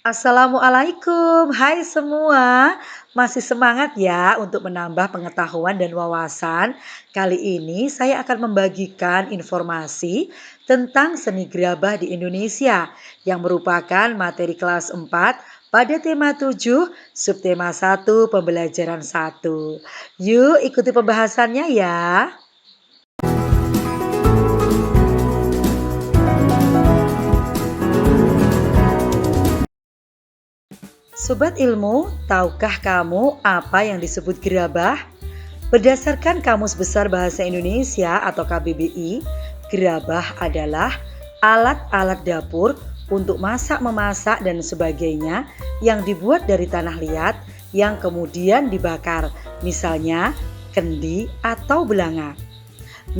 Assalamualaikum, hai semua. Masih semangat ya untuk menambah pengetahuan dan wawasan? Kali ini saya akan membagikan informasi tentang seni gerabah di Indonesia yang merupakan materi kelas 4 pada tema 7, subtema 1, pembelajaran 1. Yuk ikuti pembahasannya ya. Sobat ilmu, tahukah kamu apa yang disebut gerabah? Berdasarkan Kamus Besar Bahasa Indonesia atau KBBI, gerabah adalah alat-alat dapur untuk masak-memasak dan sebagainya yang dibuat dari tanah liat yang kemudian dibakar, misalnya kendi atau belanga.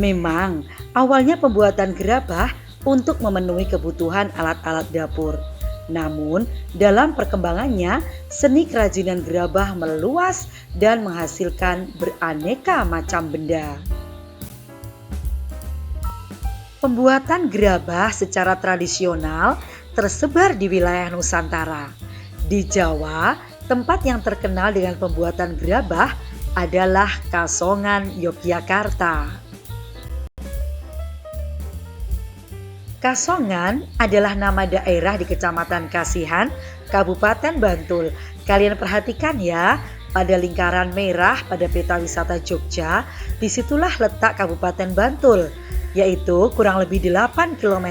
Memang awalnya pembuatan gerabah untuk memenuhi kebutuhan alat-alat dapur. Namun, dalam perkembangannya, seni kerajinan gerabah meluas dan menghasilkan beraneka macam benda. Pembuatan gerabah secara tradisional tersebar di wilayah Nusantara. Di Jawa, tempat yang terkenal dengan pembuatan gerabah adalah Kasongan, Yogyakarta. Kasongan adalah nama daerah di Kecamatan Kasihan, Kabupaten Bantul. Kalian perhatikan ya, pada lingkaran merah pada peta wisata Jogja, disitulah letak Kabupaten Bantul, yaitu kurang lebih 8 km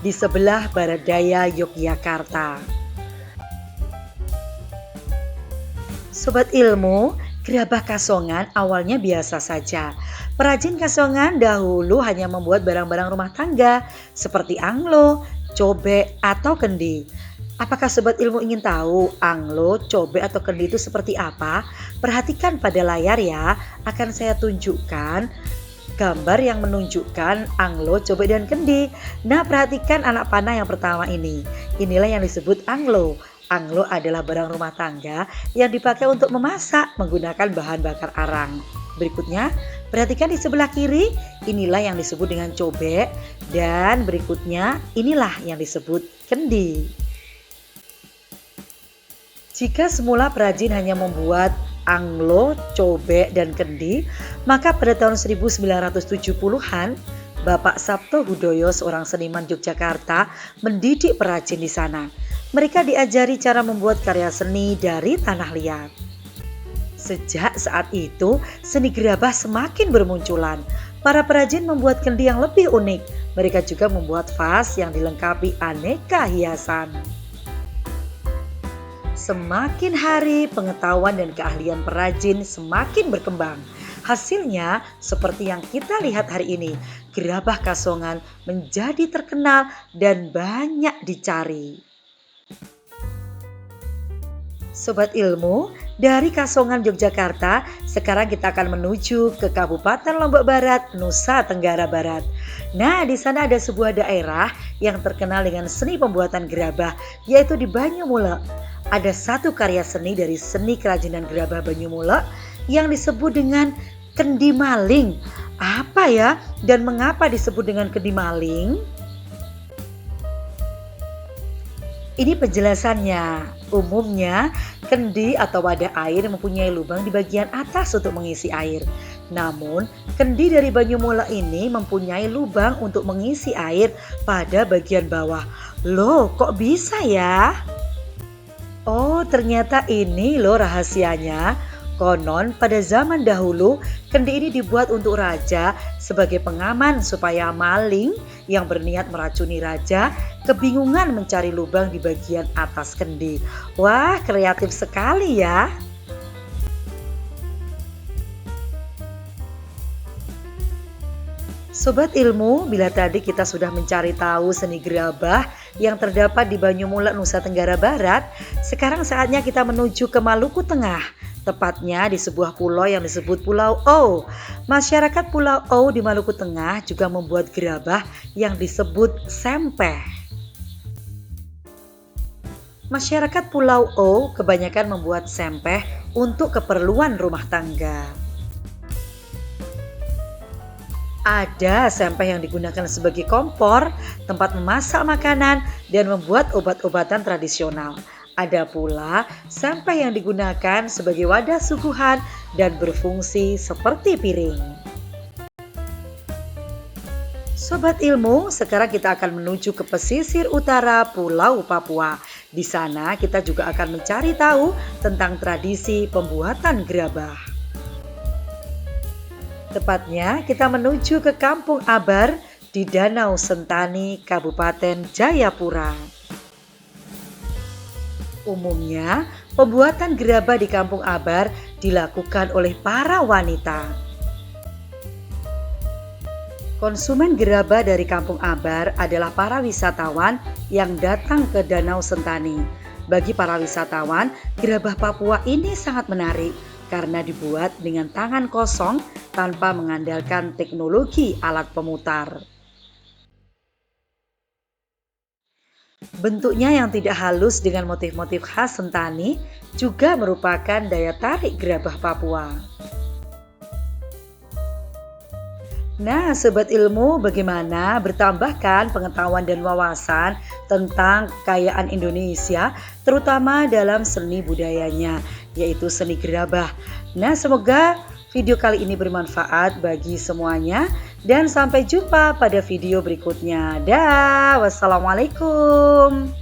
di sebelah barat daya Yogyakarta. Sobat ilmu, gerabah Kasongan awalnya biasa saja. Perajin Kasongan dahulu hanya membuat barang-barang rumah tangga seperti anglo, cobek, atau kendi. Apakah sobat ilmu ingin tahu anglo, cobek, atau kendi itu seperti apa? Perhatikan pada layar ya, akan saya tunjukkan gambar yang menunjukkan anglo, cobek, dan kendi. Nah, perhatikan anak panah yang pertama ini. Inilah yang disebut anglo. Anglo adalah barang rumah tangga yang dipakai untuk memasak menggunakan bahan bakar arang. Berikutnya, perhatikan di sebelah kiri, inilah yang disebut dengan cobek, dan berikutnya inilah yang disebut kendi. Jika semula perajin hanya membuat anglo, cobek, dan kendi, maka pada tahun 1970-an, Bapak Sabto Hudoyo, seorang seniman Yogyakarta, mendidik perajin di sana. Mereka diajari cara membuat karya seni dari tanah liat. Sejak saat itu, seni gerabah semakin bermunculan. Para perajin membuat kendi yang lebih unik. Mereka juga membuat vas yang dilengkapi aneka hiasan. Semakin hari, pengetahuan dan keahlian perajin semakin berkembang. Hasilnya, seperti yang kita lihat hari ini, gerabah Kasongan menjadi terkenal dan banyak dicari. Sobat ilmu, dari Kasongan Yogyakarta, sekarang kita akan menuju ke Kabupaten Lombok Barat, Nusa Tenggara Barat. Nah, di sana ada sebuah daerah yang terkenal dengan seni pembuatan gerabah, yaitu di Banyumulek. Ada satu karya seni dari seni kerajinan gerabah Banyumulek yang disebut dengan kendi maling. Apa ya dan mengapa disebut dengan kendi maling? Ini penjelasannya. Umumnya, kendi atau wadah air mempunyai lubang di bagian atas untuk mengisi air. Namun, kendi dari Banyumulek ini mempunyai lubang untuk mengisi air pada bagian bawah. Loh, kok bisa ya? Oh, ternyata ini loh rahasianya. Konon pada zaman dahulu, kendi ini dibuat untuk raja sebagai pengaman supaya maling yang berniat meracuni raja kebingungan mencari lubang di bagian atas kendi. Wah, kreatif sekali ya. Sobat ilmu, bila tadi kita sudah mencari tahu seni gerabah yang terdapat di Banyumulek, Nusa Tenggara Barat, sekarang saatnya kita menuju ke Maluku Tengah, tepatnya di sebuah pulau yang disebut Pulau O. Masyarakat Pulau O di Maluku Tengah juga membuat gerabah yang disebut sempeh. Masyarakat Pulau O kebanyakan membuat sempeh untuk keperluan rumah tangga. Ada sempeh yang digunakan sebagai kompor, tempat memasak makanan, dan membuat obat-obatan tradisional. Ada pula sampah yang digunakan sebagai wadah suguhan dan berfungsi seperti piring. Sobat Ilmu, sekarang kita akan menuju ke pesisir utara Pulau Papua. Di sana kita juga akan mencari tahu tentang tradisi pembuatan gerabah. Tepatnya kita menuju ke Kampung Abar di Danau Sentani, Kabupaten Jayapura. Umumnya, pembuatan gerabah di Kampung Abar dilakukan oleh para wanita. Konsumen gerabah dari Kampung Abar adalah para wisatawan yang datang ke Danau Sentani. Bagi para wisatawan, gerabah Papua ini sangat menarik karena dibuat dengan tangan kosong tanpa mengandalkan teknologi alat pemutar. Bentuknya yang tidak halus dengan motif-motif khas Sentani juga merupakan daya tarik gerabah Papua. Nah, Sobat Ilmu, bagaimana bertambahkan pengetahuan dan wawasan tentang kekayaan Indonesia, terutama dalam seni budayanya, yaitu seni gerabah. Nah, semoga video kali ini bermanfaat bagi semuanya, dan sampai jumpa pada video berikutnya. Dah, wassalamualaikum.